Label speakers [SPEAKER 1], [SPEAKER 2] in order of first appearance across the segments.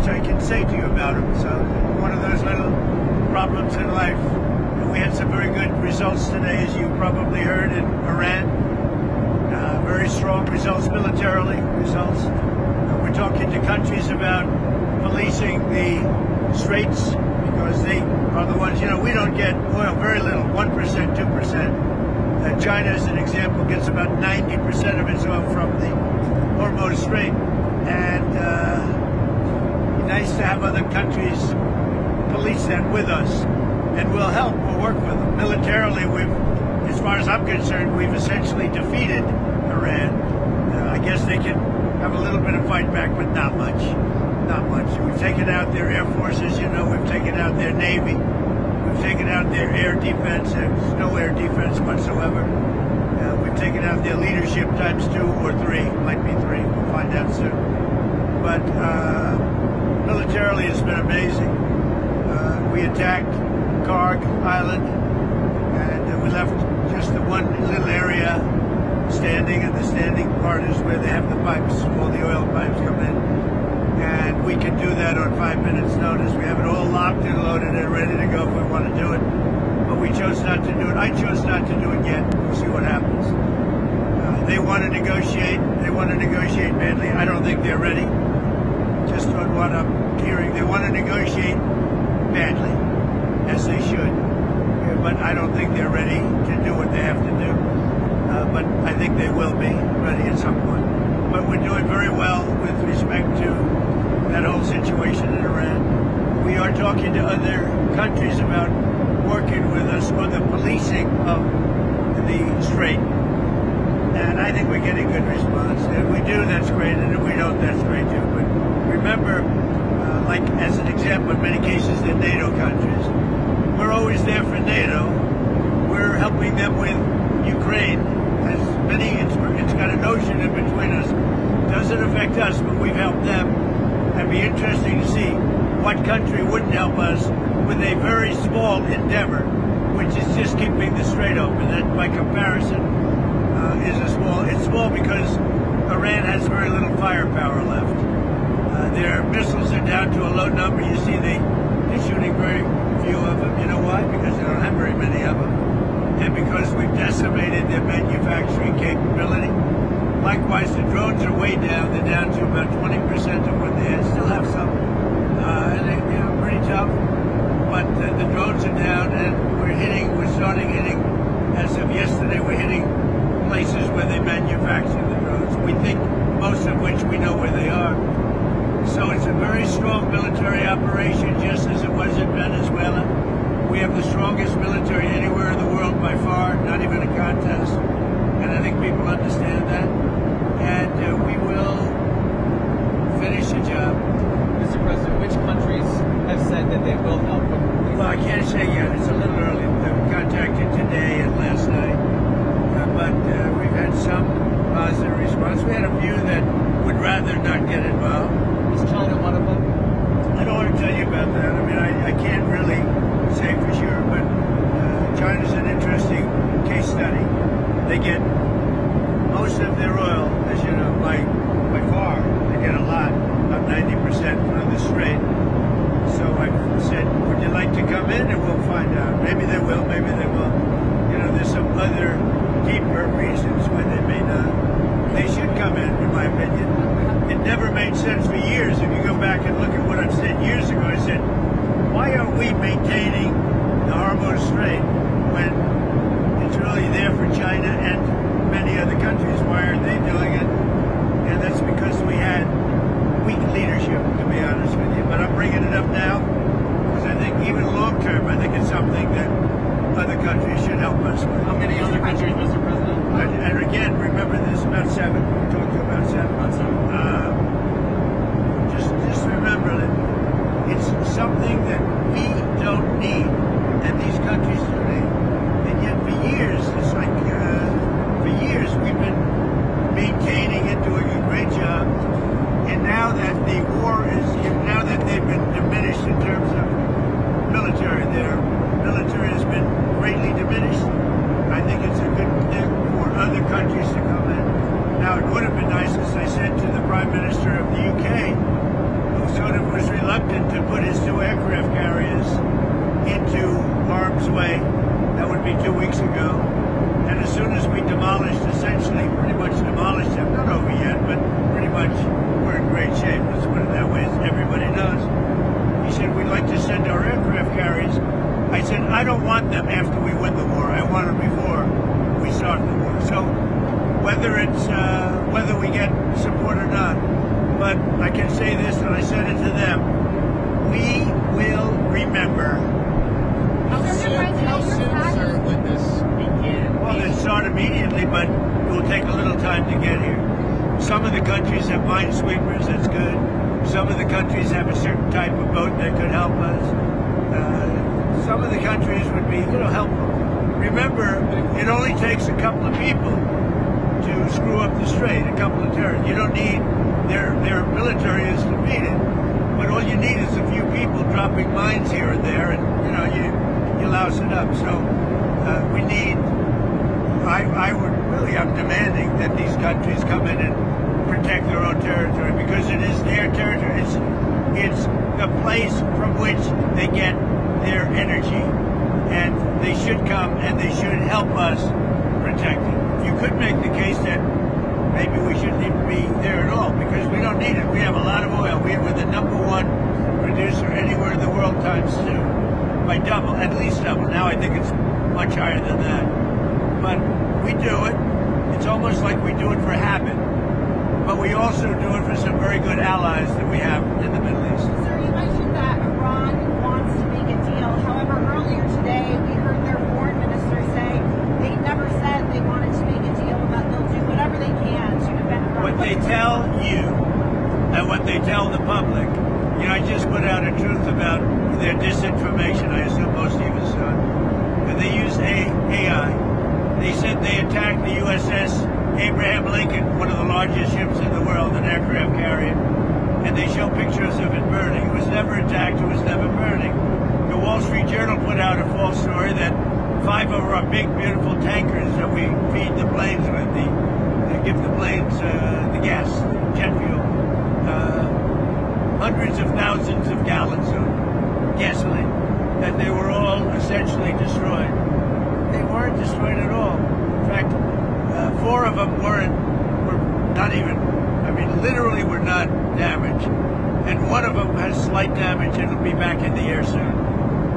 [SPEAKER 1] much I can say to you about him. So one of those little problems in life. We had some very good results today, as you probably heard, in Iran. Very strong results militarily. We're talking to countries about policing the Straits because they are the ones, we don't get oil, very little, 1%, 2%. China, as an example, gets about 90% of its oil from the Hormuz Strait. And nice to have other countries police that with us. And we'll help, we'll work with them. Militarily, as far as I'm concerned, we've essentially defeated Iran. I guess they can have a little bit of fight back, but not much. Not much. We've taken out their air forces, we've taken out their navy. We've taken out their air defense. There's no air defense whatsoever. We've taken out their leadership times 2 or 3. Might be 3. We'll find out soon. But militarily, it's been amazing. We attacked Karg Island, and we left just the one little area standing, and the standing part is where they have the pipes, all the oil pipes come in. And we can do that on 5 minutes notice. We have it all locked and loaded and ready to go if we want to do it. But we chose not to do it. I chose not to do it yet. We'll see what happens. They want to negotiate. They want to negotiate badly. I don't think they're ready. Just on what I'm hearing, they want to negotiate badly, as they should. But I don't think they're ready to do what they have to do. But I think they will be ready at some point. But we're doing very well with respect to that whole situation in Iran. We are talking to other countries about working with us on the policing of the Strait. And I think we're getting good response. If we do, that's great. And if we don't, that's great too. But remember, like as an example, in many cases, they're NATO countries. We're always there for NATO. We're helping them with Ukraine. It's got an ocean in between us. Doesn't affect us, but we've helped them. It'd be interesting to see what country wouldn't help us with a very small endeavor, which is just keeping the Strait open. That, by comparison, it's small because Iran has very little firepower left. Their missiles are down to a low number. You see, they're shooting very few of them. You know why? Because they don't have very many of them. And because we've decimated their manufacturing capability. Likewise, the drones are way down. They're down to about 20% of what they had. Still have some. And they're pretty tough. But the drones are down, and we're starting hitting, as of yesterday, we're hitting places where they manufacture the drones. We think most of which we know where they are. So it's a very strong military operation, just as it was in Venezuela. We have the strongest military anywhere in the world by far, not even a contest. And I think people understand that. And we will finish the job.
[SPEAKER 2] Mr. President, which countries have said that they will help with police?
[SPEAKER 1] Well, I can't say yet. It's a little early. We contacted today and last night. But we've had some positive response. We had a few that would rather not get involved.
[SPEAKER 2] Is China one of them?
[SPEAKER 1] I don't want to tell you about that. I mean, I can't really say for sure, but China's an interesting case study. They get most of their oil, as you know, by far. They get a lot, about 90% from the Strait. So I said, would you like to come in, and we'll find out. Maybe they will, maybe they won't. There's some other deeper reasons why they may not. They should come in my opinion. It never made sense for years. If you go back and look at what I've said years ago, I said, why are we maintaining the Hormuz Strait when it's really there for China and many other countries? Why aren't they doing it? And that's because we had weak leadership, to be honest with you. But I'm bringing it up now because I think even long term, I think it's something that other countries should help us with.
[SPEAKER 2] How many other countries, Mr. President?
[SPEAKER 1] And again, remember there's about 7. We talked to about 7. Just remember that it's something that we don't need, and these countries do need. And yet for years, it's like, for years we've been maintaining it, doing a great job. And now that the war is, now that they've been diminished in terms of military, their military has been greatly diminished. I think it's a good thing for other countries to come in. Now, it would have been nice, as I said to the Prime Minister of the UK, who sort of was weeks ago. And as soon as we demolished, essentially, pretty much demolished them, not over yet, but pretty much we're in great shape. Let's put it that way, as everybody knows. He said, we'd like to send our aircraft carriers. I said, I don't want them after we win the war. I want them before we start the war. So whether we get support or not, but I can say this, and I said it to them, we will remember.
[SPEAKER 3] How soon, sir, would this begin?
[SPEAKER 1] Well, it started immediately, but it will take a little time to get here. Some of the countries have minesweepers, that's good. Some of the countries have a certain type of boat that could help us. Some of the countries would be, helpful. Remember, it only takes a couple of people to screw up the Strait, a couple of terrorists. You don't need their military is defeated, but all you need is a few people dropping mines here and there, and you louse it up. So we need. I'm demanding that these countries come in and protect their own territory, because it is their territory. It's the place from which they get their energy, and they should come and they should help us protect it. You could make the case that maybe we shouldn't even be there at all, because we don't need it. We have a lot of oil. We're the #1 producer anywhere in the world times 2, by double, at least double. Now I think it's much higher than that. But we do it. It's almost like we do it for habit. But we also do it for some very good allies that we have in the Middle East.
[SPEAKER 3] Sir, you mentioned that Iran wants to make a deal. However, earlier today, we heard their foreign minister say they never said they wanted to make a deal, and that they'll do whatever they can to defend Iran.
[SPEAKER 1] What they tell you and what they tell the public, I just put out a truth about their disinformation. I assume most of you saw it. But they used AI. They said they attacked the USS Abraham Lincoln, one of the largest ships in the world, an aircraft carrier, and they show pictures of it burning. It was never attacked, it was never burning. The Wall Street Journal put out a false story that 5 of our big, beautiful tankers that we feed the planes with, give the planes the gas, jet fuel, hundreds of thousands of gallons of gasoline, that they were all essentially destroyed. They weren't destroyed at all. In fact, 4 of them were not even, literally were not damaged. And 1 of them has slight damage and will be back in the air soon.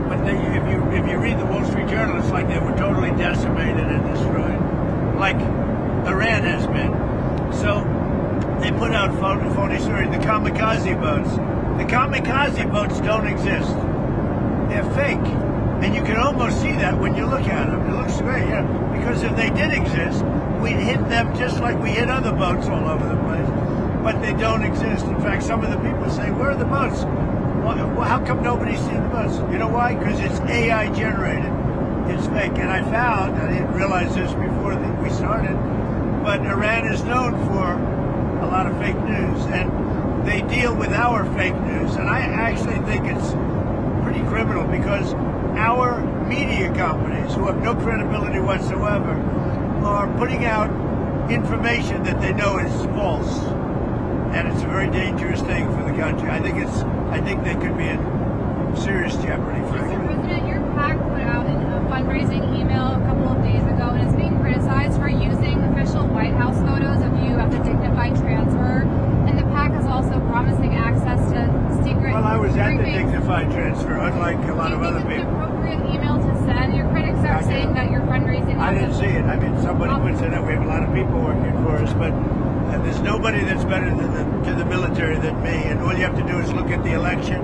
[SPEAKER 1] But if you read the Wall Street Journal, it's like they were totally decimated and destroyed, like Iran has been. So they put out phony stories. The kamikaze boats. The kamikaze boats don't exist. They're fake. And you can almost see that when you look at them. It looks great, because if they did exist, we'd hit them just like we hit other boats all over the place. But they don't exist. In fact, some of the people say, where are the boats? Well, how come nobody's seen the boats? You know why? Because it's AI generated. It's fake. And I found, I didn't realize this before we started, but Iran is known for a lot of fake news. And they deal with our fake news. And I actually think it's pretty criminal, because our media companies, who have no credibility whatsoever, are putting out information that they know is false, and it's a very dangerous thing for the country. I think they could be in serious jeopardy.
[SPEAKER 4] Mr. President, your PAC put out a fundraising email a couple of days ago, and it's being criticized for using official White House photos of you at the dignified transfer. And the PAC is also promising access to secret.
[SPEAKER 1] Well, I was at the dignified transfer, unlike a lot of other people.
[SPEAKER 4] It's an appropriate email to send. Your critics are saying that you're fundraising.
[SPEAKER 1] I didn't see it. Somebody puts it out. We have a lot of people working for us, but there's nobody that's better to the military than me. And all you have to do is look at the election,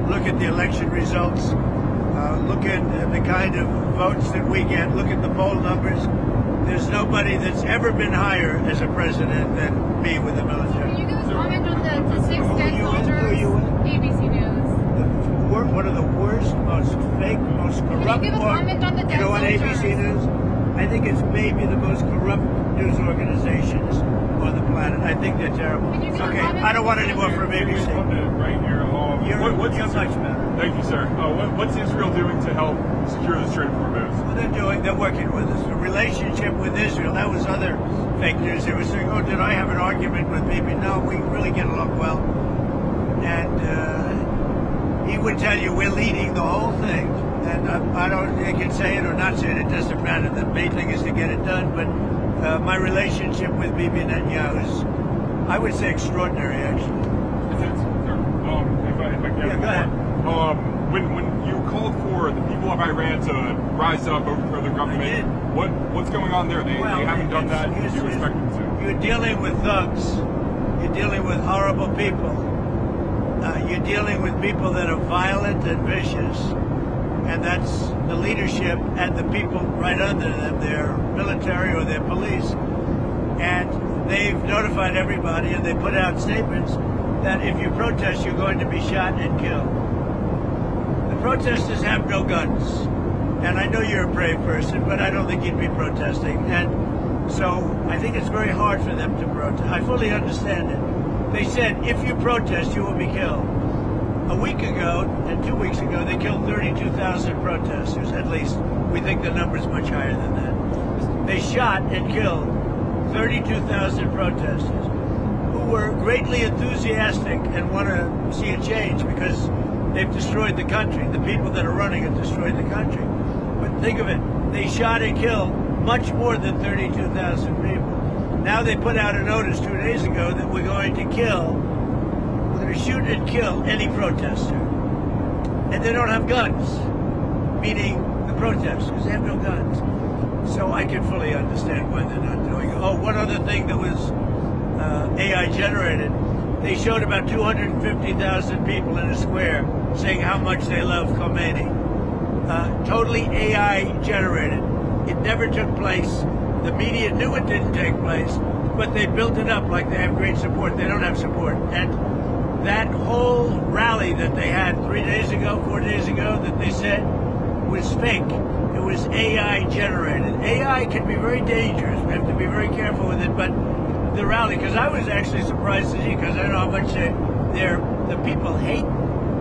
[SPEAKER 1] look at the election results, look at the kind of votes that we get, look at the poll numbers. There's nobody that's ever been higher as a president than me with the military.
[SPEAKER 4] Can you give us comment on the 6 dead soldiers? ABC News.
[SPEAKER 1] One of the worst, most fake, most corrupt.
[SPEAKER 4] Can you give a comment on the dead
[SPEAKER 1] on
[SPEAKER 4] soldiers?
[SPEAKER 1] ABC News? I think it's maybe the most corrupt news organizations on the planet. I think they're terrible. Okay, I don't want any more from ABC.
[SPEAKER 5] Right here along.
[SPEAKER 1] You're much better.
[SPEAKER 5] Thank you, sir. What's Israel doing to help secure the Strait of Hormuz?
[SPEAKER 1] Well, they're working with us. A relationship with Israel, that was other fake news. They were saying, did I have an argument with Bibi? No, we really get along well. And he would tell you we're leading the whole thing. And I don't, they can say it or not say it, it doesn't matter. The main thing is to get it done. But my relationship with Bibi Netanyahu is, I would say, extraordinary, actually.
[SPEAKER 5] If I can
[SPEAKER 1] Yeah, go ahead.
[SPEAKER 5] When you called for the people of Iran to rise up, overthrow the government, what's going on there? They haven't done that. Do you expect them to?
[SPEAKER 1] You're dealing with thugs. You're dealing with horrible people. You're dealing with people that are violent and vicious. And that's the leadership and the people right under them, their military or their police. And they've notified everybody, and they put out statements that if you protest, you're going to be shot and killed. The protesters have no guns. And I know you're a brave person, but I don't think you'd be protesting. And so I think it's very hard for them to protest. I fully understand it. They said, if you protest, you will be killed. A week ago and 2 weeks ago, they killed 32,000 protesters, at least. We think the number's much higher than that. They shot and killed 32,000 protesters who were greatly enthusiastic and want to see a change because they've destroyed the country. The people that are running have destroyed the country. But think of it, they shot and killed much more than 32,000 people. Now they put out a notice 2 days ago that we're going to shoot and kill any protester. And they don't have guns, meaning the protesters, they have no guns. So I can fully understand why they're not doing it. Oh, one other thing that was AI generated, they showed about 250,000 people in a square saying how much they love Khomeini. Totally AI generated. It never took place. The media knew it didn't take place, but they built it up like they have great support. They don't have support. And that whole rally that they had 4 days ago, that they said was fake. It was AI generated. AI can be very dangerous. We have to be very careful with it. But the rally, because I was actually surprised to see, because I know how much the people hate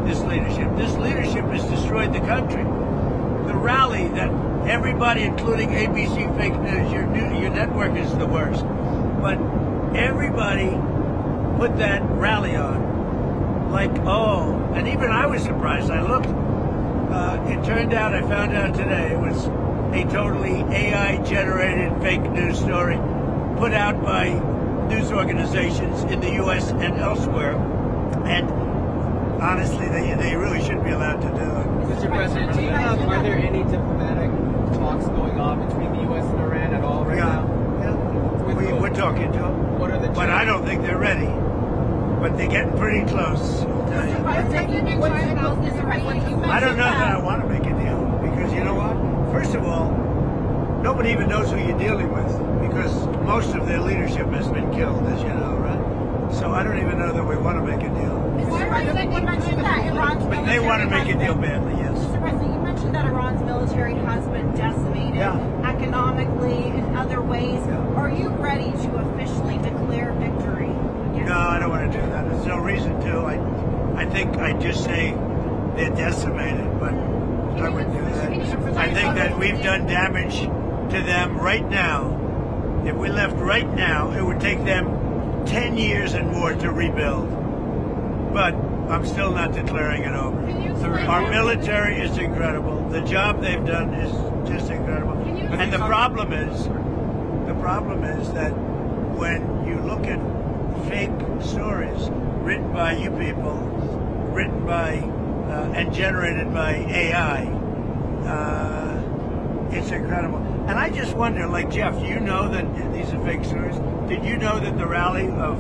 [SPEAKER 1] this leadership. This leadership has destroyed the country. The rally that everybody, including ABC fake news, your network is the worst. But everybody put that rally on. Like, oh, and even I was surprised. I looked. It turned out, I found out today, it was a totally AI-generated fake news story put out by news organizations in the U.S. and elsewhere. And honestly, they really shouldn't be allowed to do it.
[SPEAKER 2] Mr. President, are there any diplomatic talks going on between the U.S. and Iran at all right now?
[SPEAKER 1] Yeah. We're talking to them.
[SPEAKER 2] What are the
[SPEAKER 1] but I don't think they're ready. But they're getting pretty close.
[SPEAKER 4] I
[SPEAKER 1] don't know that I want to make a deal, because you know what? First of all, nobody even knows who you're dealing with, because most of their leadership has been killed, as you know, right? So I don't even know that we want to make a deal. But they want to make a deal badly, yes.
[SPEAKER 3] Mr. President, you mentioned that Iran's military has been decimated economically in other ways. Are you ready to officially declare victory?
[SPEAKER 1] No, I don't want to do that. There's no reason to. I think I'd just say they're decimated, but I wouldn't do that. I think that we've done damage to them right now. If we left right now, it would take them 10 years and more to rebuild. But I'm still not declaring it over. Our military is incredible. The job they've done is just incredible. And the problem is that when you look at fake stories written by you people, written by and generated by AI, it's incredible. And I just wonder, like Jeff, you know that these are fake stories. Did you know that the rally of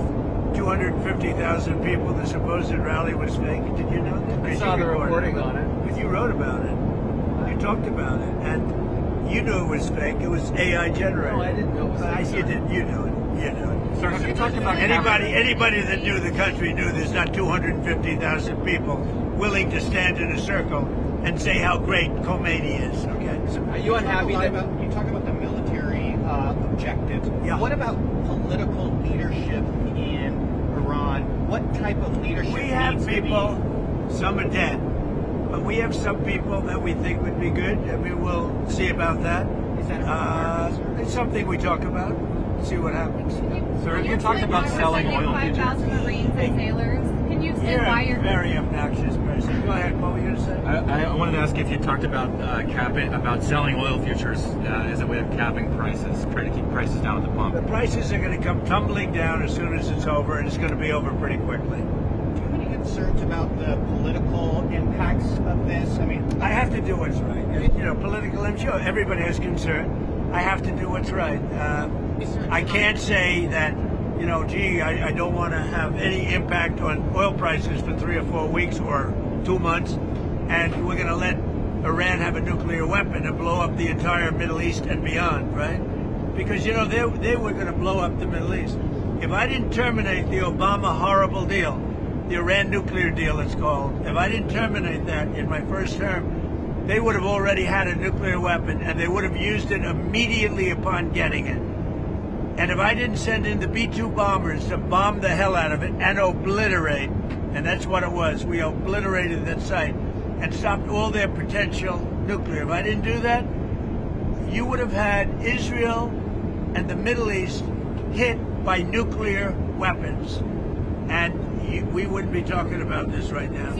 [SPEAKER 1] 250,000 people, the supposed rally, was fake? Did you know that?
[SPEAKER 2] I saw the reporting on it.
[SPEAKER 1] But you wrote about it. You talked about it, and you knew it was fake. It was AI generated.
[SPEAKER 2] No, I didn't know it was fake.
[SPEAKER 1] You did. You knew it. You knew it.
[SPEAKER 5] Sir, have you talked about
[SPEAKER 1] Anybody that knew the country knew there's not 250,000 people willing to stand in a circle and say how great Khomeini is. Okay.
[SPEAKER 2] So are you unhappy that
[SPEAKER 6] you talk about the military objectives?
[SPEAKER 1] Yeah.
[SPEAKER 6] What about political leadership in Iran? What type of leadership?
[SPEAKER 1] We have
[SPEAKER 6] needs to be-
[SPEAKER 1] people. Some are dead, but we have some people that we think would be good, and we will see about that.
[SPEAKER 6] Is that
[SPEAKER 1] It's something we talk about. See what happens.
[SPEAKER 5] Sir, you talked about selling oil futures.
[SPEAKER 4] 5,000 Marines and sailors. Can you explain why
[SPEAKER 1] You're
[SPEAKER 4] you're
[SPEAKER 1] very obnoxious person. interesting. Go ahead. What were you going to say?
[SPEAKER 7] I wanted to ask if you talked about about selling oil futures as a way of capping prices, trying to keep prices down at the pump.
[SPEAKER 1] The prices are going to come tumbling down as soon as it's over, and it's going to be over pretty quickly.
[SPEAKER 6] Do you have any concerns about the political impacts of this? I mean,
[SPEAKER 1] I have to do what's right. You know, political, I'm sure everybody has concern. I have to do what's right. I can't say that, you know, gee, I don't want to have any impact on oil prices for 3 or 4 weeks or 2 months, and we're going to let Iran have a nuclear weapon and blow up the entire Middle East and beyond, right? Because, you know, they were going to blow up the Middle East. If I didn't terminate the Obama horrible deal, the Iran nuclear deal it's called, if I didn't terminate that in my first term, they would have already had a nuclear weapon, and they would have used it immediately upon getting it. And if I didn't send in the B-2 bombers to bomb the hell out of it and obliterate, and that's what it was, we obliterated that site and stopped all their potential nuclear. If I didn't do that, you would have had Israel and the Middle East hit by nuclear weapons. And we wouldn't be talking about this right now.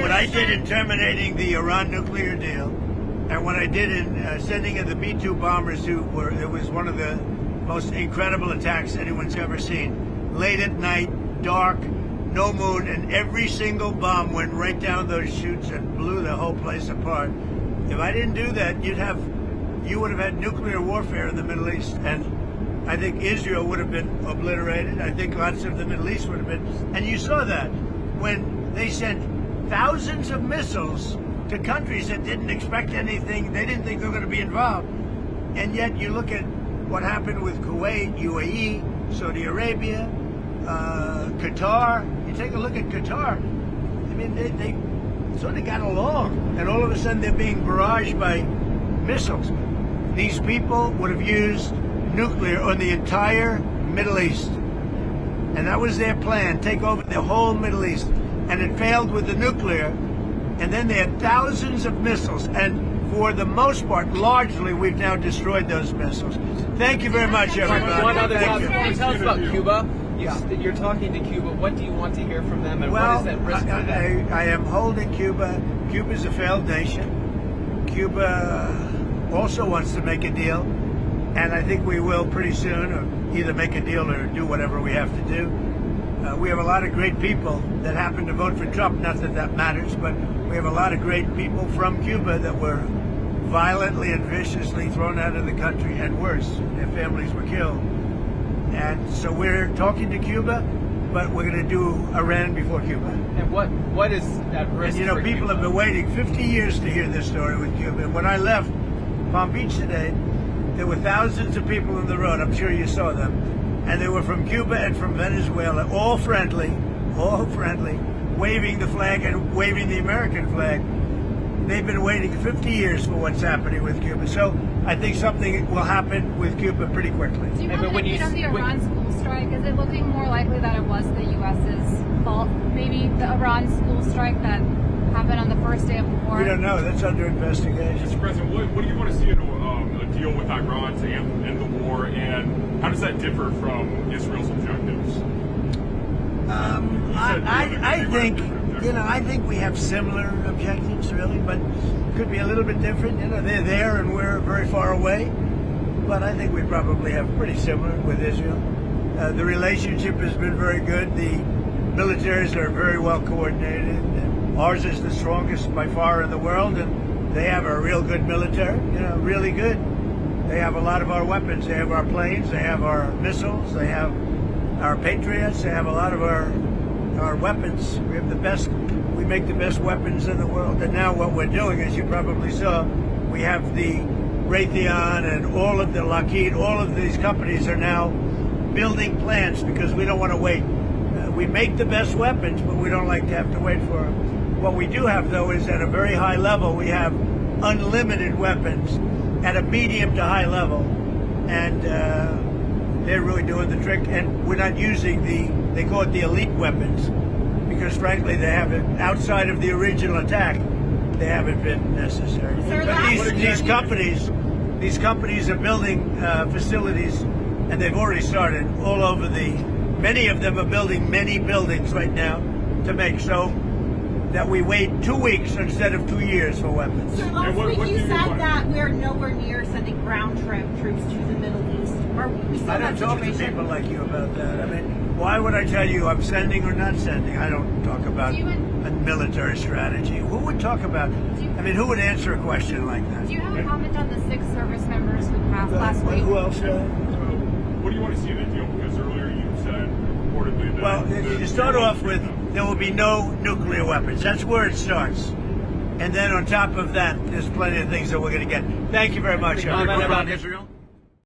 [SPEAKER 1] What I did in terminating the Iran nuclear deal, and what I did in sending in the B-2 bombers, it was one of the most incredible attacks anyone's ever seen. Late at night, dark, no moon, and every single bomb went right down those chutes and blew the whole place apart. If I didn't do that, you would have had nuclear warfare in the Middle East, and I think Israel would have been obliterated. I think lots of the Middle East would have been. And you saw that when they sent thousands of missiles to countries that didn't expect anything. They didn't think they were going to be involved. And yet you look at what happened with Kuwait, UAE, Saudi Arabia, Qatar. You take a look at Qatar. I mean, they sort of got along. And all of a sudden they're being barraged by missiles. These people would have used nuclear on the entire Middle East. And that was their plan, take over the whole Middle East. And it failed with the nuclear. And then they had thousands of missiles. And for the most part, largely, we've now destroyed those missiles. Thank you very much, everybody.
[SPEAKER 2] One other
[SPEAKER 1] Thank
[SPEAKER 2] topic.
[SPEAKER 1] you.
[SPEAKER 2] Can you tell us about Cuba? You're talking to Cuba. What do you want to hear from them, and what is that risk for them?
[SPEAKER 1] I am holding Cuba. Cuba's a failed nation. Cuba also wants to make a deal. And I think we will pretty soon, or either make a deal or do whatever we have to do. We have a lot of great people that happen to vote for Trump, not that that matters, but we have a lot of great people from Cuba that were violently and viciously thrown out of the country, and worse, their families were killed. And so we're talking to Cuba, but we're going to do Iran before Cuba.
[SPEAKER 2] And what is at risk?
[SPEAKER 1] And you know,
[SPEAKER 2] for
[SPEAKER 1] people
[SPEAKER 2] Cuba?
[SPEAKER 1] have been waiting 50 years to hear this story with Cuba. When I left Palm Beach today, there were thousands of people on the road. I'm sure you saw them. And they were from Cuba and from Venezuela, all friendly, waving the flag and waving the American flag. They've been waiting 50 years for what's happening with Cuba. So I think something will happen with Cuba pretty quickly.
[SPEAKER 4] Do you have an opinion on the Iran school strike? Is it looking more likely that it was the U.S.'s fault? Maybe the Iran school strike that happened on the first day of the war?
[SPEAKER 1] We don't know. That's under investigation.
[SPEAKER 5] Mr. President, what do you want to see in a deal with Iran to end the war, and how does that differ from Israel's objectives?
[SPEAKER 1] I think we have similar objectives, really, but could be a little bit different. You know, they're there and we're very far away, but I think we probably have pretty similar with Israel. The relationship has been very good. The militaries are very well coordinated. Ours is the strongest by far in the world, and they have a real good military, you know, really good. They have a lot of our weapons. They have our planes. They have our missiles. They have our Patriots. They have a lot of our weapons. We have the best. We make the best weapons in the world. And now what we're doing, as you probably saw, we have the Raytheon and all of the Lockheed. All of these companies are now building plants because we don't want to wait. We make the best weapons, but we don't like to have to wait for them. What we do have, though, is at a very high level, we have unlimited weapons at a medium to high level. And they're really doing the trick. And we're not using they call it the elite weapons, because frankly, they haven't, outside of the original attack, they haven't been necessary.
[SPEAKER 4] Sir,
[SPEAKER 1] But these companies are building facilities, and they've already started all over many of them are building many buildings right now to make. So that we wait 2 weeks instead of 2 years for weapons.
[SPEAKER 3] So last
[SPEAKER 5] what
[SPEAKER 3] week
[SPEAKER 5] do
[SPEAKER 3] you
[SPEAKER 5] you
[SPEAKER 3] said
[SPEAKER 5] want?
[SPEAKER 3] that we're nowhere near sending ground troops to the Middle East. Are we still
[SPEAKER 1] I
[SPEAKER 3] in
[SPEAKER 1] don't
[SPEAKER 3] that
[SPEAKER 1] talk to
[SPEAKER 3] situation?
[SPEAKER 1] people like you about that. I mean, why would I tell you I'm sending or not sending? I don't talk about
[SPEAKER 4] Do you
[SPEAKER 1] a military strategy. Who would talk about? I mean, who would answer a question like that?
[SPEAKER 4] Do you have a comment on the 6 service members who passed last week?
[SPEAKER 1] Who else?
[SPEAKER 5] What do you want to see in the deal? Because earlier you said reportedly that.
[SPEAKER 1] Well, you start off with there will be no nuclear weapons. That's where it starts. And then on top of that, there's plenty of things that we're going to get. Thank you very much.
[SPEAKER 7] Comment about Israel?